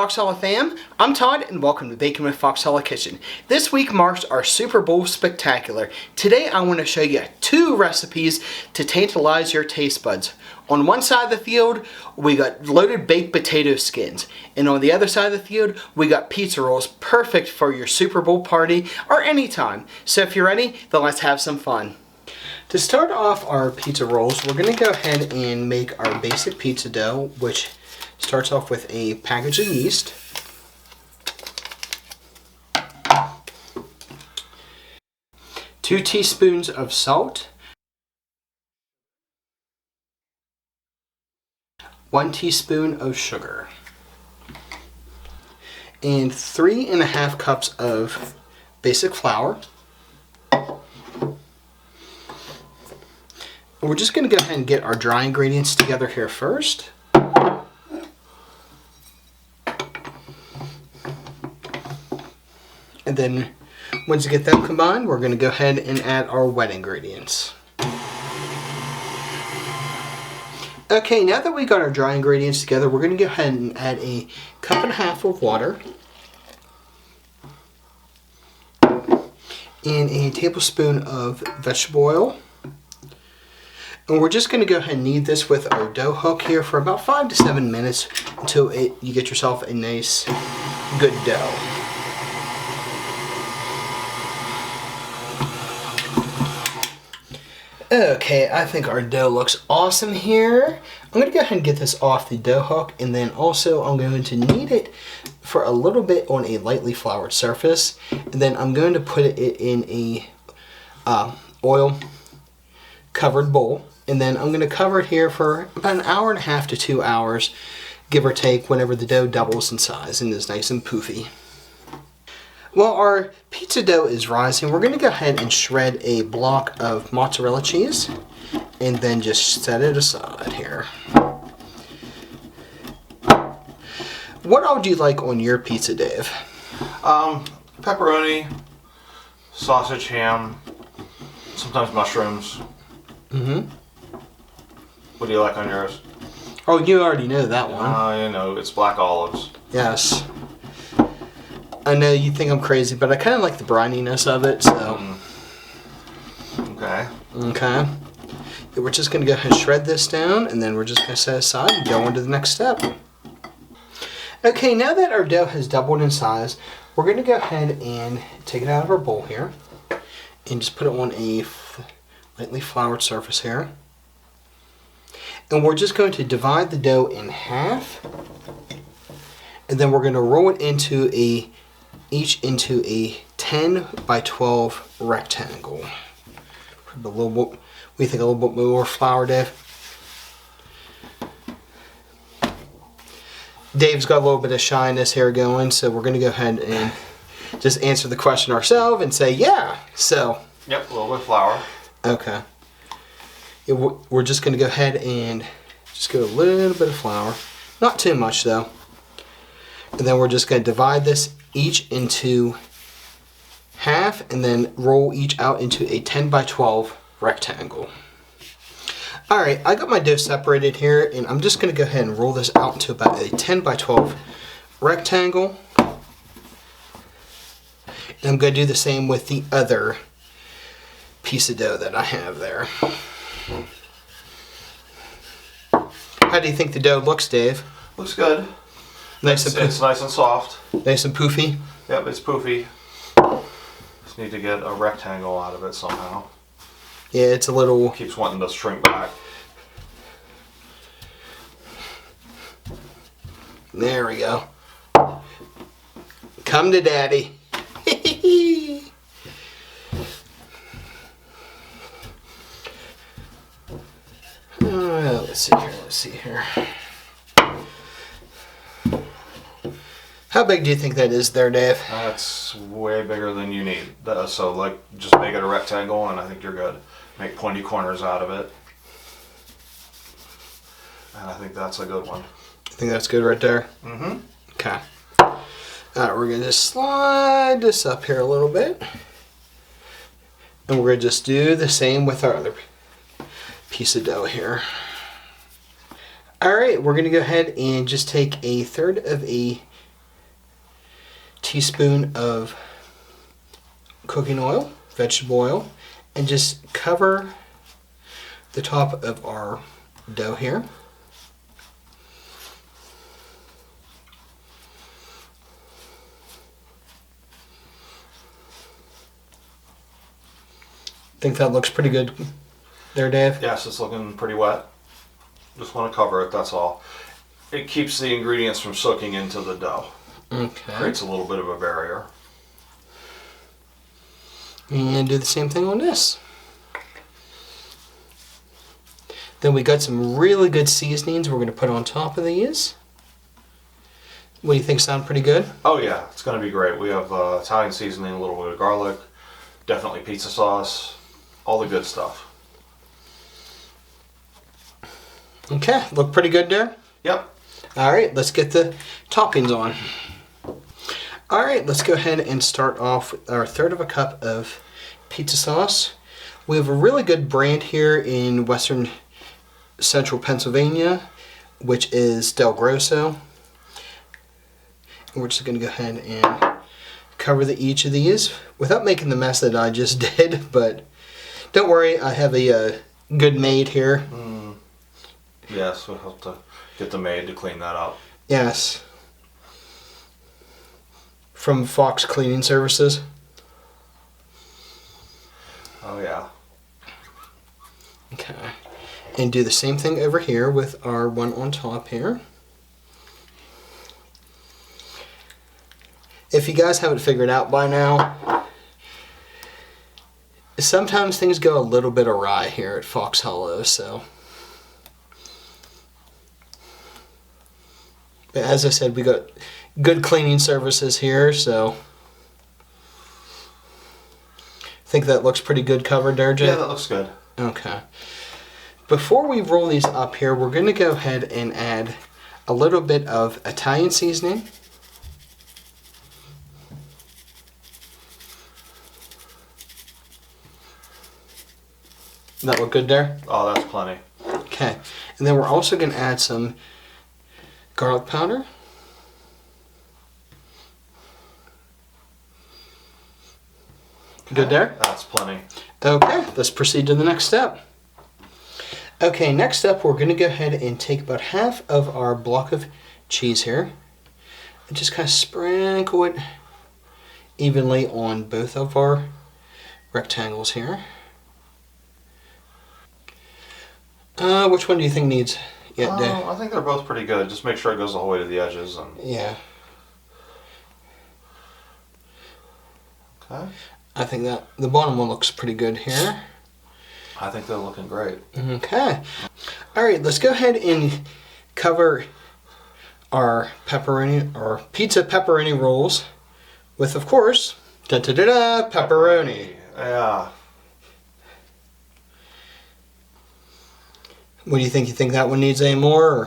Fox Hallow Fam, I'm Todd and welcome to Baking with Fox Hallow Kitchen. This week marks our Super Bowl spectacular. Today I want to show you 2 recipes to tantalize your taste buds. On one side of the field, we got loaded baked potato skins. And on the other side of the field, we got pizza rolls, perfect for your Super Bowl party or anytime. So if you're ready, then let's have some fun. To start off our pizza rolls, we're going to go ahead and make our basic pizza dough, which starts off with a package of yeast, two teaspoons of salt, 1 teaspoon of sugar, and 3.5 cups of basic flour. We're just going to go ahead and get our dry ingredients together here first. And then once you get them combined, we're going to go ahead and add our wet ingredients. Okay, now that we got our dry ingredients together, we're going to go ahead and add a 1.5 cups of water and a tablespoon of vegetable oil. And we're just going to go ahead and knead this with our dough hook here for about 5 to 7 minutes until you get yourself a nice, good dough. Okay, I think our dough looks awesome here. I'm going to go ahead and get this off the dough hook, and then also I'm going to knead it for a little bit on a lightly floured surface, and then I'm going to put it in a oil covered bowl, and then I'm going to cover it here for about 1.5 hours to 2 hours, give or take, whenever the dough doubles in size and is nice and poofy. While our pizza dough is rising, we're going to go ahead and shred a block of mozzarella cheese and then just set it aside here. What all do you like on your pizza, Dave? Pepperoni, sausage, ham, sometimes mushrooms. Mm-hmm. What do you like on yours? Oh, you already know that one. You know, it's black olives. Yes. I know you think I'm crazy, but I kind of like the brininess of it, so. Okay. Okay. Yeah, we're just going to go ahead and shred this down, and then we're just going to set it aside and go on to the next step. Okay, now that our dough has doubled in size, we're going to go ahead and take it out of our bowl here, and just put it on a lightly floured surface here. And we're just going to divide the dough in half, and then we're going to roll it into each into a 10 by 12 rectangle. Put a little bit, we think a little bit more flour, Dave. Dave's got a little bit of shyness here going, so we're going to go ahead and just answer the question ourselves and say, yeah. So. Yep, a little bit of flour. Okay. Yeah, we're just going to go ahead and just get a little bit of flour. Not too much, though. And then we're just going to divide this each into half and then roll each out into a 10 by 12 rectangle. Alright, I got my dough separated here, and I'm just going to go ahead and roll this out into about a 10 by 12 rectangle. And I'm going to do the same with the other piece of dough that I have there. How do you think the dough looks, Dave? Looks good. It's nice and soft. Nice and poofy? Yep, it's poofy. Just need to get a rectangle out of it somehow. Yeah, it's a little... Keeps wanting to shrink back. There we go. Come to daddy. Let's see here. How big do you think that is there, Dave? That's way bigger than you need. So, like, just make it a rectangle and I think you're good. Make pointy corners out of it. And I think that's a good one. You think that's good right there? Mm-hmm. Okay. Alright, we're going to just slide this up here a little bit. And we're going to just do the same with our other piece of dough here. Alright, we're going to go ahead and just take 1/3 of a teaspoon of cooking oil, vegetable oil, and just cover the top of our dough here. Think that looks pretty good there, Dave? Yes, it's looking pretty wet. Just want to cover it, that's all. It keeps the ingredients from soaking into the dough. Okay. Creates a little bit of a barrier. And do the same thing on this. Then we got some really good seasonings we're going to put on top of these. What do you think? Sound pretty good? Oh yeah, it's going to be great. We have Italian seasoning, a little bit of garlic, definitely pizza sauce, all the good stuff. Okay, look pretty good there? Yep. Alright, let's get the toppings on. Alright, let's go ahead and start off with our 1/3 of a cup of pizza sauce. We have a really good brand here in western central Pennsylvania, which is Del Grosso. And we're just going to go ahead and cover each of these without making the mess that I just did, but don't worry, I have a good maid here. Yes, we'll have to get the maid to clean that up. Yes. From Fox Cleaning Services. Oh yeah. Okay. And do the same thing over here with our one on top here. If you guys haven't figured out by now, sometimes things go a little bit awry here at Fox Hallow, so. But as I said, we got good cleaning services here, so. I think that looks pretty good covered there, Jay? Yeah, that looks good. Okay. Before we roll these up here, we're going to go ahead and add a little bit of Italian seasoning. That look good there? Oh, that's plenty. Okay. And then we're also going to add some garlic powder. Good there? That's plenty. Okay, let's proceed to the next step. Okay, next up we're going to go ahead and take about half of our block of cheese here and just kind of sprinkle it evenly on both of our rectangles here. Which one do you think needs yet, Dave? I think they're both pretty good. Just make sure it goes all the way to the edges. And... Yeah. Okay. I think that the bottom one looks pretty good here. I think they're looking great. Okay. Alright, let's go ahead and cover our pepperoni, or pizza pepperoni rolls with, of course, da-da-da-da, pepperoni. Yeah. What do you think? You think that one needs any more? Or?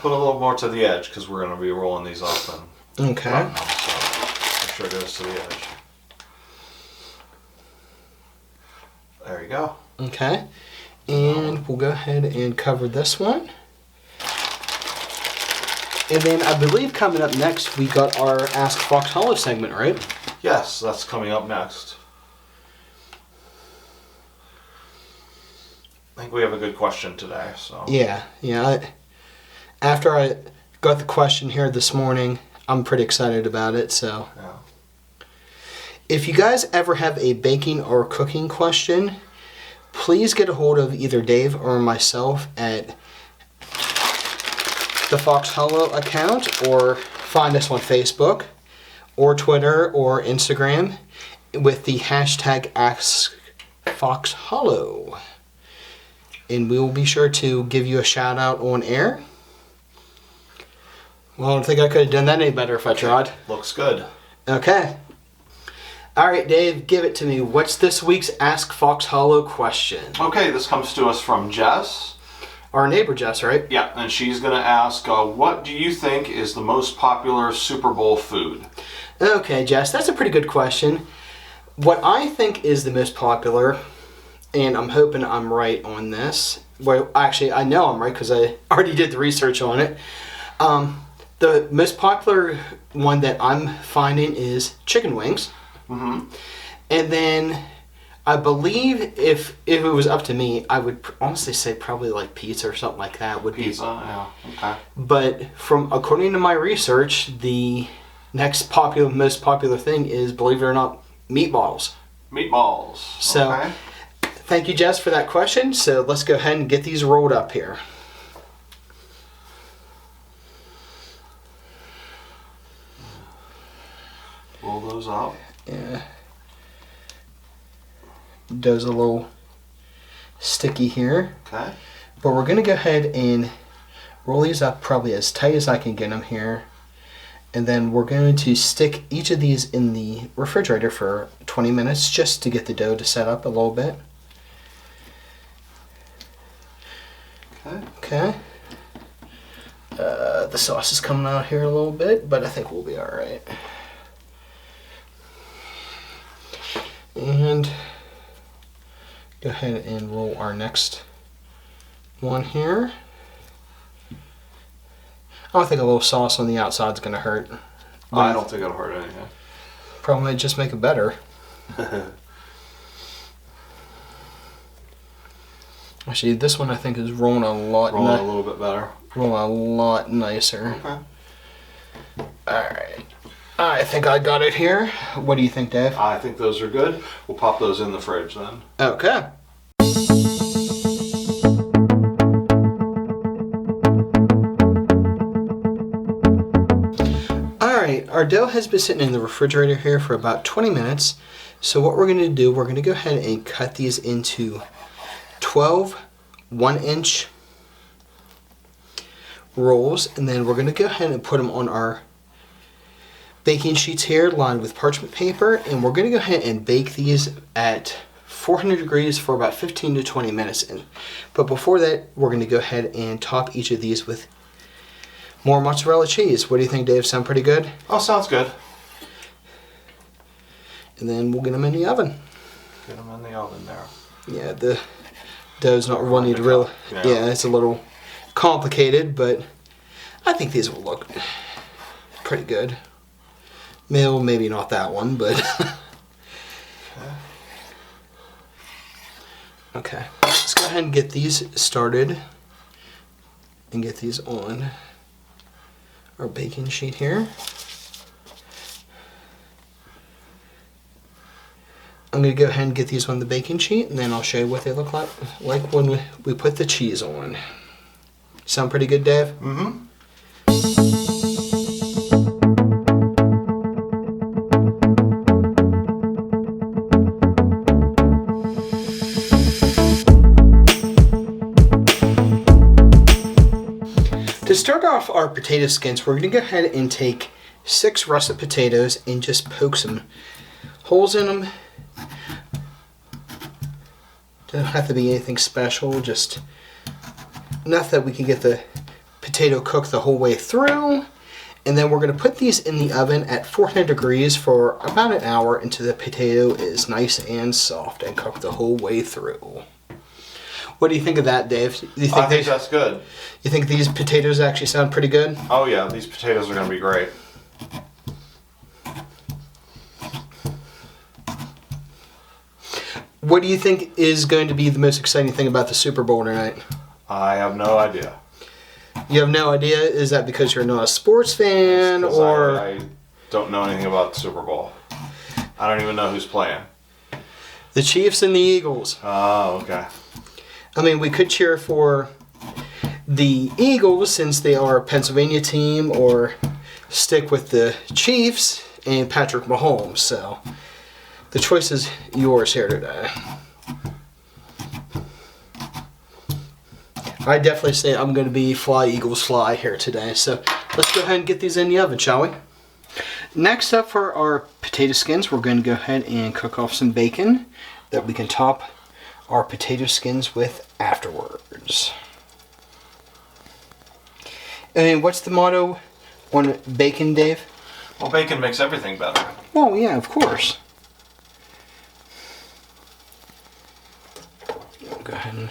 Put a little more to the edge because we're going to be rolling these up. And okay. So make sure it goes to the edge. There you go. Okay. And we'll go ahead and cover this one. And then I believe coming up next, we got our Ask Fox Hallow segment, right? Yes, that's coming up next. I think we have a good question today. So Yeah. After I got the question here this morning, I'm pretty excited about it. So yeah. If you guys ever have a baking or cooking question, please get a hold of either Dave or myself at the Fox Hallow account, or find us on Facebook or Twitter or Instagram with the hashtag AskFoxHallow. And we will be sure to give you a shout out on air. Well, I don't think I could have done that any better if I tried. Looks good. Okay. Alright, Dave, give it to me. What's this week's Ask Fox Hallow question? Okay, this comes to us from Jess. Our neighbor Jess, right? Yeah, and she's going to ask, what do you think is the most popular Super Bowl food? Okay, Jess, that's a pretty good question. What I think is the most popular, and I'm hoping I'm right on this. Well, actually, I know I'm right because I already did the research on it. The most popular one that I'm finding is chicken wings. Mm-hmm. And then I believe if it was up to me, I would honestly say probably like pizza or something like that would Pizza, yeah, okay. But according to my research, the next most popular thing is, believe it or not, meatballs. Meatballs. So, okay. Thank you, Jess, for that question. So let's go ahead and get these rolled up here. Roll those up. Yeah. Dough's a little sticky here. Okay. But we're going to go ahead and roll these up probably as tight as I can get them here. And then we're going to stick each of these in the refrigerator for 20 minutes just to get the dough to set up a little bit. Okay. Okay. The sauce is coming out here a little bit, but I think we'll be alright. And go ahead and roll our next one here. I don't think a little sauce on the outside is going to hurt. I don't think it'll hurt anything. Probably might just make it better. Actually, this one I think is rolling a little bit better. Rolling a lot nicer. Okay. Alright. I think I got it here. What do you think, Dave? I think those are good. We'll pop those in the fridge then. Okay. Alright, our dough has been sitting in the refrigerator here for about 20 minutes. So what we're going to do, we're going to go ahead and cut these into 12 1-inch rolls. And then we're going to go ahead and put them on our baking sheets here lined with parchment paper. And we're going to go ahead and bake these at 400 degrees for about 15 to 20 minutes. But before that, we're going to go ahead and top each of these with more mozzarella cheese. What do you think, Dave? Sound pretty good? Oh, sounds good. And then we'll get them in the oven. Get them in the oven there. Yeah, the dough's not running to real. Yeah, it's a little complicated, but I think these will look pretty good. Maybe not that one, but okay. Let's go ahead and get these started and get these on our baking sheet here. I'm going to go ahead and get these on the baking sheet, and then I'll show you what they look like when we put the cheese on. Sound pretty good, Dave? Mm-hmm. To start off our potato skins, we're going to go ahead and take 6 russet potatoes and just poke some holes in them. Don't have to be anything special, just enough that we can get the potato cooked the whole way through. And then we're going to put these in the oven at 400 degrees for about an hour until the potato is nice and soft and cooked the whole way through. What do you think of that, Dave? I think that's good. You think these potatoes actually sound pretty good? Oh yeah, these potatoes are going to be great. What do you think is going to be the most exciting thing about the Super Bowl tonight? I have no idea. You have no idea? Is that because you're not a sports fan, or I don't know anything about the Super Bowl. I don't even know who's playing. the Chiefs and the Eagles? Oh, okay. I mean, we could cheer for the Eagles since they are a Pennsylvania team, or stick with the Chiefs and Patrick Mahomes. So the choice is yours here today. I definitely say I'm going to be fly Eagles fly here today. So let's go ahead and get these in the oven, shall we? Next up for our potato skins, we're going to go ahead and cook off some bacon that we can top our potato skins with afterwards. And what's the motto on bacon, Dave? Well, bacon makes everything better. Oh, yeah, of course. We'll go ahead and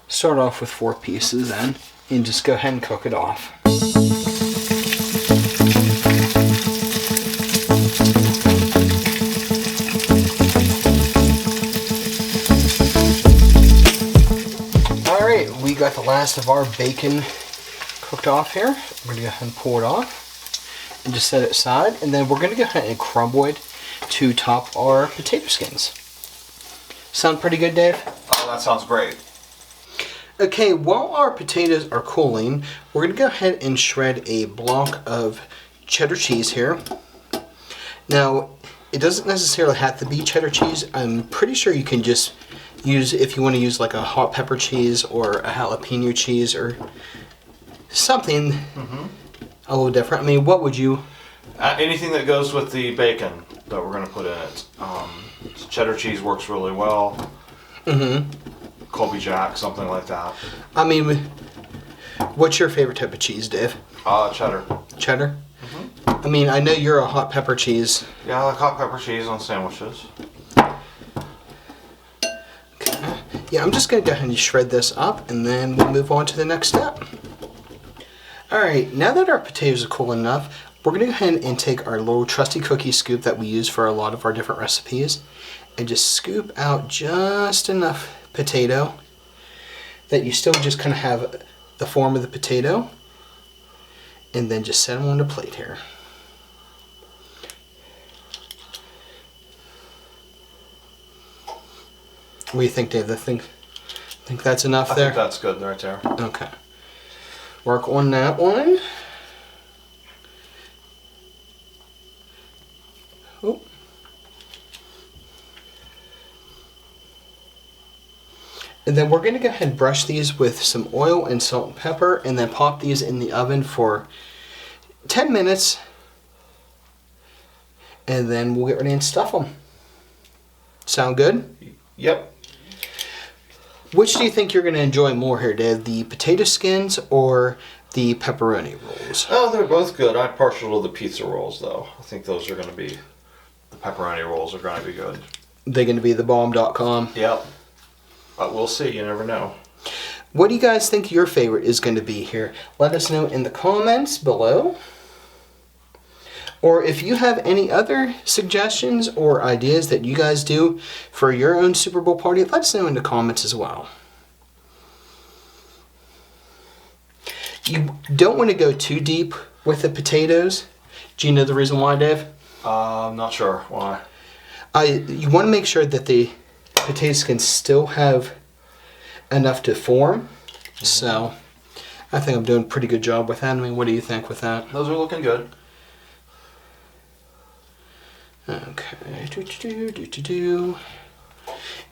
start off with 4 pieces then, and just go ahead and cook it off. Alright, we got the last of our bacon cooked off here. We're going to go ahead and pull it off and just set it aside. And then we're going to go ahead and crumble it to top our potato skins. Sound pretty good, Dave? Oh, that sounds great. Okay, while our potatoes are cooling, we're going to go ahead and shred a block of cheddar cheese here. Now, it doesn't necessarily have to be cheddar cheese. I'm pretty sure you can just use, if you want to use like a hot pepper cheese or a jalapeno cheese or something a little different. I mean, what would you... Anything that goes with the bacon that we're going to put in it. Cheddar cheese works really well. Colby Jack, something like that. I mean, what's your favorite type of cheese, Dave? Cheddar. Cheddar? I mean, I know you're a hot pepper cheese. Yeah, I like hot pepper cheese on sandwiches. Okay. Yeah, I'm just going to go ahead and shred this up, and then we'll move on to the next step. Alright, now that our potatoes are cool enough, we're going to go ahead and take our little trusty cookie scoop that we use for a lot of our different recipes, and just scoop out just enough potato that you still just kind of have the form of the potato, and then just set them on the plate here. What do you think, Dave? Think that's enough there? I think that's good right there. Okay. Work on that one. Oh. And then we're going to go ahead and brush these with some oil and salt and pepper, and then pop these in the oven for 10 minutes. And then we'll get ready and stuff them. Sound good? Yep. Which do you think you're going to enjoy more here, Dave? The potato skins or the pepperoni rolls? Oh, they're both good. I'm partial to the pizza rolls, though. I think those are going to be... The pepperoni rolls are going to be good. They're going to be the bomb.com. Yep. But we'll see. You never know. What do you guys think your favorite is going to be here? Let us know in the comments below. Or if you have any other suggestions or ideas that you guys do for your own Super Bowl party, let us know in the comments as well. You don't want to go too deep with the potatoes. Do you know the reason why, Dave? I'm not sure why. You want to make sure that the potatoes can still have enough to form. So I think I'm doing a pretty good job with that. I mean, what do you think with that? Those are looking good. Okay.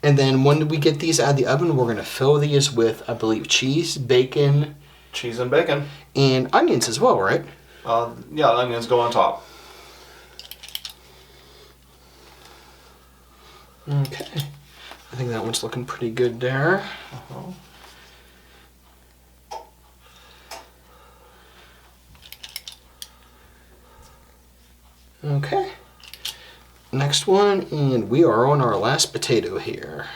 And then when we get these out of the oven, we're going to fill these with, I believe, cheese, bacon. Cheese and bacon. And onions as well, right? Yeah, onions go on top. Okay. I think that one's looking pretty good there. Okay. Next one, and we are on our last potato here.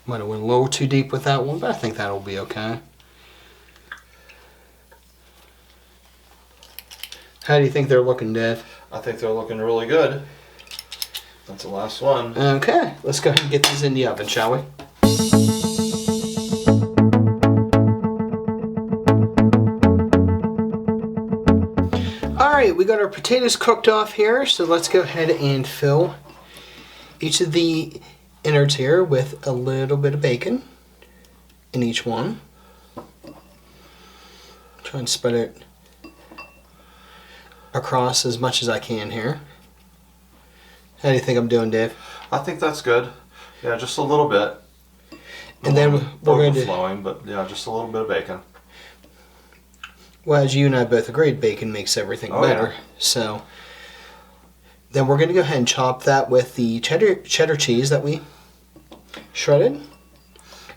Might have went a little too deep with that one, but I think that'll be okay. How do you think they're looking, Dave? I think they're looking really good. That's the last one. Okay, let's go ahead and get these in the oven, shall we? Alright, we got our potatoes cooked off here, so let's go ahead and fill each of the innards here with a little bit of bacon in each one. Try and spread it across as much as I can here. How do you think I'm doing, Dave? I think that's good. Yeah, just a little bit. And then we're going to... Overflowing, but yeah, just a little bit of bacon. Well, as you and I both agreed, bacon makes everything better. Yeah. So then we're going to go ahead and chop that with the cheddar cheese that we shredded.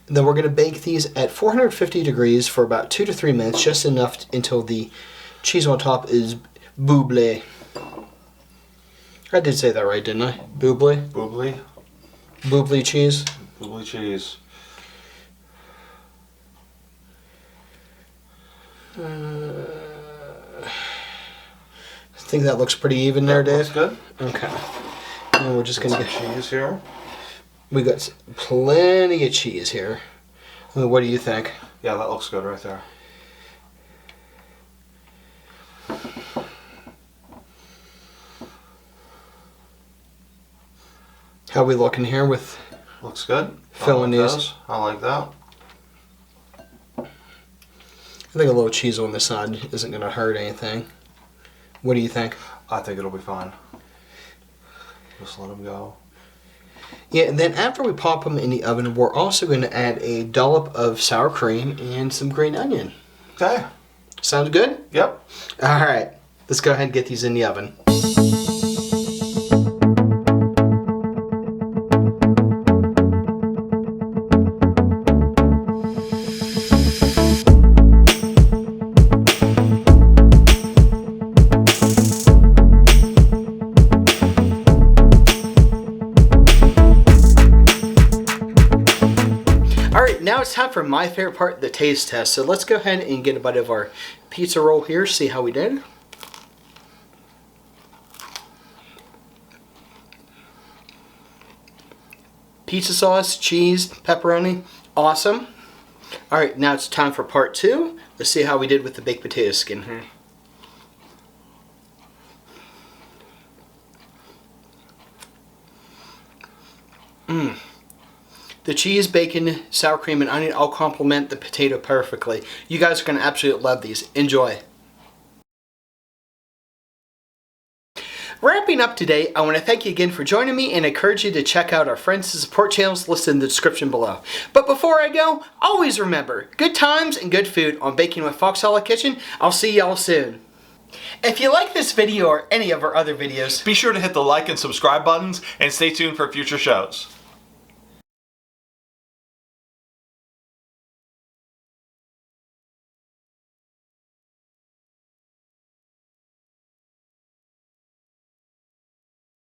And then we're going to bake these at 450 degrees for about 2 to 3 minutes, just enough until the cheese on top is buble. I did say that right, didn't I? Buble? Buble. Buble cheese. Buble cheese. Think that looks pretty even there, Dave? Looks good. Okay. And we're just going to get cheese here. We got plenty of cheese here. What do you think? Yeah, that looks good right there. How we looking here with... Looks good. Filling these. I like that. I think a little cheese on the side isn't going to hurt anything. What do you think? I think it'll be fine. Just let them go. Yeah, and then after we pop them in the oven, we're also going to add a dollop of sour cream and some green onion. Okay. Sounds good? Yep. All right. Let's go ahead and get these in the oven. Now it's time for my favorite part, the taste test. So let's go ahead and get a bite of our pizza roll here, see how we did. Pizza sauce, cheese, pepperoni, awesome. All right, now it's time for part 2. Let's see how we did with the baked potato skin here. The cheese, bacon, sour cream, and onion all complement the potato perfectly. You guys are going to absolutely love these. Enjoy. Wrapping up today, I want to thank you again for joining me and encourage you to check out our friends and support channels listed in the description below. But before I go, always remember, good times and good food on Baking with Fox Hallow Kitchen. I'll see y'all soon. If you like this video or any of our other videos, be sure to hit the like and subscribe buttons and stay tuned for future shows.